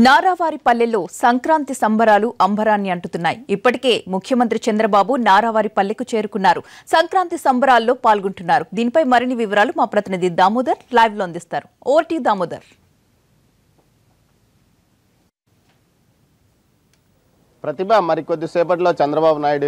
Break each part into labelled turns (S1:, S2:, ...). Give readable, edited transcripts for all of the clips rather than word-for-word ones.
S1: నారావారిపల్లెలో సంక్రాంతి సంబరాలు అంబరాన్ని అంటుతున్నాయి. ఇప్పటికే ముఖ్యమంత్రి చంద్రబాబు నారావారిపల్లెకు చేరుకున్నారు. సంక్రాంతి సంబరాల్లో పాల్గొంటున్నారు. దీనిపై మరిన్ని వివరాలు మా ప్రతినిధి దామోదర్ లైవ్ లో అందిస్తారు. Over to Damodar.
S2: ప్రతిభ మరికొద్దిసేపట్లో చంద్రబాబు నాయుడు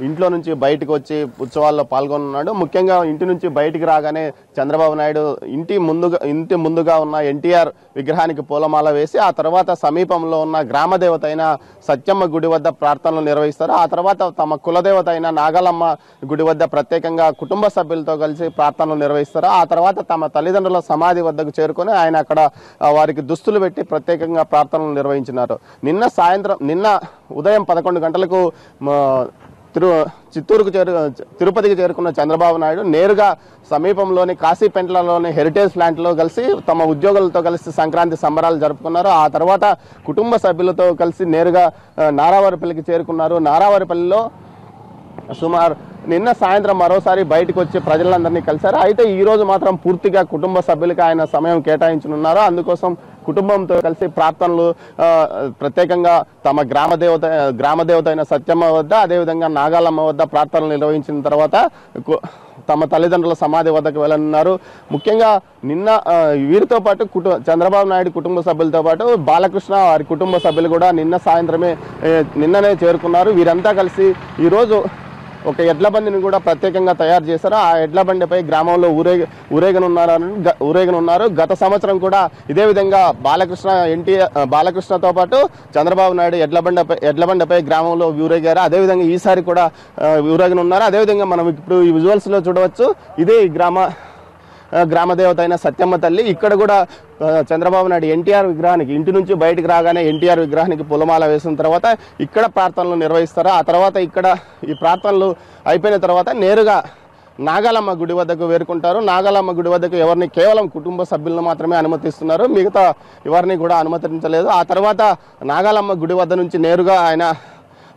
S2: ఇంట్లో నుంచి బయటకు వచ్చి ఉత్సవాల్లో పాల్గొన్నాడు. ముఖ్యంగా ఇంటి నుంచి బయటికి రాగానే చంద్రబాబు నాయుడు ఇంటి ముందుగా ఉన్న ఎన్టీఆర్ విగ్రహానికి పూలమాల వేసి ఆ తర్వాత సమీపంలో ఉన్న గ్రామదేవత అయిన సత్యమ్మ గుడి వద్ద ప్రార్థనలు నిర్వహిస్తారు. ఆ తర్వాత తమ కులదేవత అయిన నాగలమ్మ గుడి వద్ద ప్రత్యేకంగా కుటుంబ సభ్యులతో కలిసి ప్రార్థనలు నిర్వహిస్తారు. ఆ తర్వాత తమ తల్లిదండ్రుల సమాధి వద్దకు చేరుకొని ఆయన అక్కడ వారికి దుస్తులు పెట్టి ప్రత్యేకంగా ప్రార్థనలు నిర్వహించినారు. నిన్న ఉదయం 11 గంటలకు తిరుపతికి చేరుకున్న చంద్రబాబు నాయుడు నేరుగా సమీపంలోని కాశీపెంట్లలోని హెరిటేజ్ ప్లాంట్లో కలిసి తమ ఉద్యోగులతో కలిసి సంక్రాంతి సంబరాలు జరుపుకున్నారు. ఆ తర్వాత కుటుంబ సభ్యులతో కలిసి నేరుగా నారావారిపల్లికి చేరుకున్నారు. నారావారిపల్లిలో సుమారు నిన్న సాయంత్రం మరోసారి బయటకు వచ్చి ప్రజలందరినీ కలిశారు. అయితే ఈ రోజు మాత్రం పూర్తిగా కుటుంబ సభ్యులకి ఆయన సమయం కేటాయించనున్నారు. అందుకోసం కుటుంబంతో కలిసి ప్రార్థనలు ప్రత్యేకంగా తమ గ్రామదేవత అయిన సత్యమ్మ వద్ద అదేవిధంగా నాగాలమ్మ వద్ద ప్రార్థనలు నిర్వహించిన తర్వాత తమ తల్లిదండ్రుల సమాధి వద్దకు వెళ్ళనున్నారు. ముఖ్యంగా నిన్న వీరితో పాటు చంద్రబాబు నాయుడు కుటుంబ సభ్యులతో పాటు బాలకృష్ణ వారి కుటుంబ సభ్యులు కూడా నిన్ననే చేరుకున్నారు. వీరంతా కలిసి ఈరోజు ఒక ఎడ్ల బండిని కూడా ప్రత్యేకంగా తయారు చేశారు. ఆ ఎడ్ల బండిపై గ్రామంలో ఊరేగనున్నారు. గత సంవత్సరం కూడా ఇదే విధంగా బాలకృష్ణతో పాటు చంద్రబాబు నాయుడు ఎడ్ల బండిపై గ్రామంలో ఊరేగారు. అదేవిధంగా ఈసారి కూడా ఊరేగనున్నారు. అదేవిధంగా మనం ఇప్పుడు ఈ విజువల్స్ లో చూడవచ్చు. ఇదే గ్రామదేవత అయిన సత్యమ్మ తల్లి. ఇక్కడ కూడా చంద్రబాబు నాయుడు ఎన్టీఆర్ విగ్రహానికి ఇంటి నుంచి బయటకు రాగానే ఎన్టీఆర్ విగ్రహానికి పూలమాల వేసిన తర్వాత ఇక్కడ ప్రార్థనలు నిర్వహిస్తారు. ఆ తర్వాత ఇక్కడ ఈ ప్రార్థనలు అయిపోయిన తర్వాత నేరుగా నాగాలమ్మ గుడి వద్దకు వేరుకుంటారు. నాగాలమ్మ గుడి వద్దకు ఎవరిని కేవలం కుటుంబ సభ్యులను మాత్రమే అనుమతిస్తున్నారు. మిగతా ఎవరిని కూడా అనుమతించలేదు. ఆ తర్వాత నాగాలమ్మ గుడి వద్ద నుంచి నేరుగా ఆయన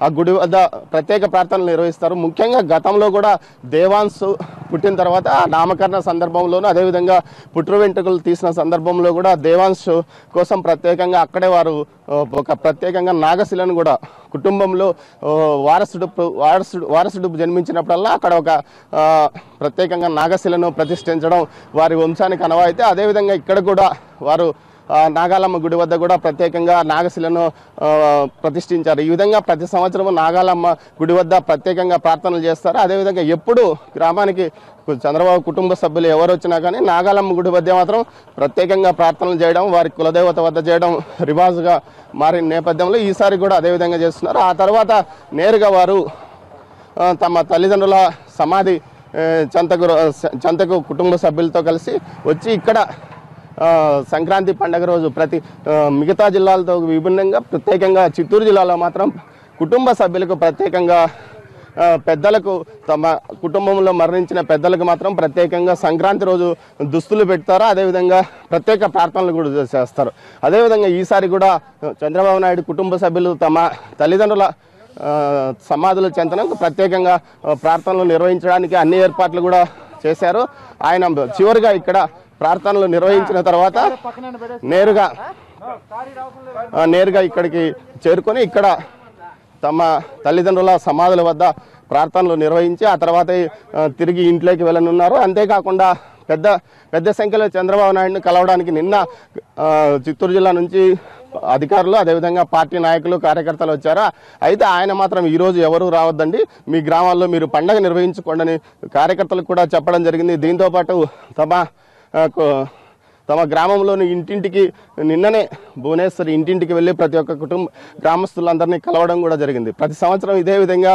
S2: ఆ గుడి వద్ద ప్రత్యేక ప్రార్థనలు నిర్వహిస్తారు. ముఖ్యంగా గతంలో కూడా దేవాంశు పుట్టిన తర్వాత నామకరణ సందర్భంలోనూ అదేవిధంగా పుట్టు వెంట్రుకలు తీసిన సందర్భంలో కూడా దేవాంశు కోసం ప్రత్యేకంగా అక్కడే వారు ఒక ప్రత్యేకంగా నాగశిలను కూడా కుటుంబంలో వారసుడు జన్మించినప్పుడల్లా అక్కడ ఒక ప్రత్యేకంగా నాగశిలను ప్రతిష్ఠించడం వారి వంశానికి అనవాయితీ. అదేవిధంగా ఇక్కడ కూడా వారు నాగాలమ్మ గుడి వద్ద కూడా ప్రత్యేకంగా నాగశిలను ప్రతిష్ఠించారు. ఈ విధంగా ప్రతి సంవత్సరం నాగాలమ్మ గుడి వద్ద ప్రత్యేకంగా ప్రార్థనలు చేస్తారు. అదేవిధంగా ఎప్పుడు గ్రామానికి చంద్రబాబు కుటుంబ సభ్యులు ఎవరు వచ్చినా కానీ నాగాలమ్మ గుడి వద్ద మాత్రం ప్రత్యేకంగా ప్రార్థనలు చేయడం, వారి కులదేవత వద్ద చేయడం రివాజుగా మారిన నేపథ్యంలో ఈసారి కూడా అదేవిధంగా చేస్తున్నారు. ఆ తర్వాత నేరుగా వారు తమ తల్లిదండ్రుల సమాధి చెంతకు కుటుంబ సభ్యులతో కలిసి వచ్చి ఇక్కడ సంక్రాంతి పండుగ రోజు మిగతా జిల్లాలతో విభిన్నంగా ప్రత్యేకంగా చిత్తూరు జిల్లాలో మాత్రం కుటుంబ సభ్యులకు ప్రత్యేకంగా పెద్దలకు తమ కుటుంబంలో మరణించిన పెద్దలకు మాత్రం ప్రత్యేకంగా సంక్రాంతి రోజు దుస్తులు పెడతారు. అదేవిధంగా ప్రత్యేక ప్రార్థనలు కూడా చేస్తారు. అదేవిధంగా ఈసారి కూడా చంద్రబాబు నాయుడు కుటుంబ సభ్యులు తమ తల్లిదండ్రుల సమాధుల చెంతనకు ప్రత్యేకంగా ప్రార్థనలు నిర్వహించడానికి అన్ని ఏర్పాట్లు కూడా చేశారు. ఆయన చివరిగా ఇక్కడ ప్రార్థనలు నిర్వహించిన తర్వాత నేరుగా ఇక్కడికి చేరుకొని ఇక్కడ తమ తల్లిదండ్రుల సమాధుల వద్ద ప్రార్థనలు నిర్వహించి ఆ తర్వాత తిరిగి ఇంట్లోకి వెళ్ళనున్నారు. అంతేకాకుండా పెద్ద సంఖ్యలో చంద్రబాబు నాయుడుని కలవడానికి నిన్న చిత్తూరు జిల్లా నుంచి అధికారులు అదేవిధంగా పార్టీ నాయకులు కార్యకర్తలు వచ్చారు. అయితే ఆయన మాత్రం ఈరోజు ఎవరు రావద్దండి, మీ గ్రామాల్లో మీరు పండగ నిర్వహించుకోండి కార్యకర్తలకు కూడా చెప్పడం జరిగింది. దీంతోపాటు తమ గ్రామంలోని ఇంటింటికి నిన్ననే భువనేశ్వరి ఇంటింటికి వెళ్ళి ప్రతి ఒక్క గ్రామస్తులందరినీ కలవడం కూడా జరిగింది. ప్రతి సంవత్సరం ఇదే విధంగా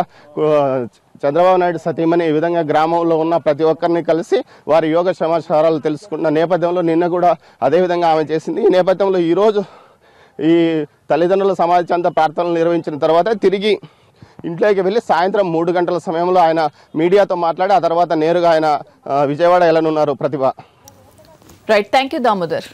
S2: చంద్రబాబు నాయుడు సతీమణి ఈ విధంగా గ్రామంలో ఉన్న ప్రతి ఒక్కరిని కలిసి వారి యోగ సమాచారాలు తెలుసుకున్న నేపథ్యంలో నిన్న కూడా అదేవిధంగా ఆమె చేసింది. ఈ నేపథ్యంలో ఈరోజు ఈ తల్లిదండ్రుల సమాధి చెంత ప్రార్థనలు నిర్వహించిన తర్వాత తిరిగి ఇంట్లోకి వెళ్ళి సాయంత్రం 3 గంటల సమయంలో ఆయన మీడియాతో మాట్లాడి ఆ తర్వాత నేరుగా ఆయన విజయవాడ వెళ్ళనున్నారు. Pratibha.
S1: Right, thank you Damodar.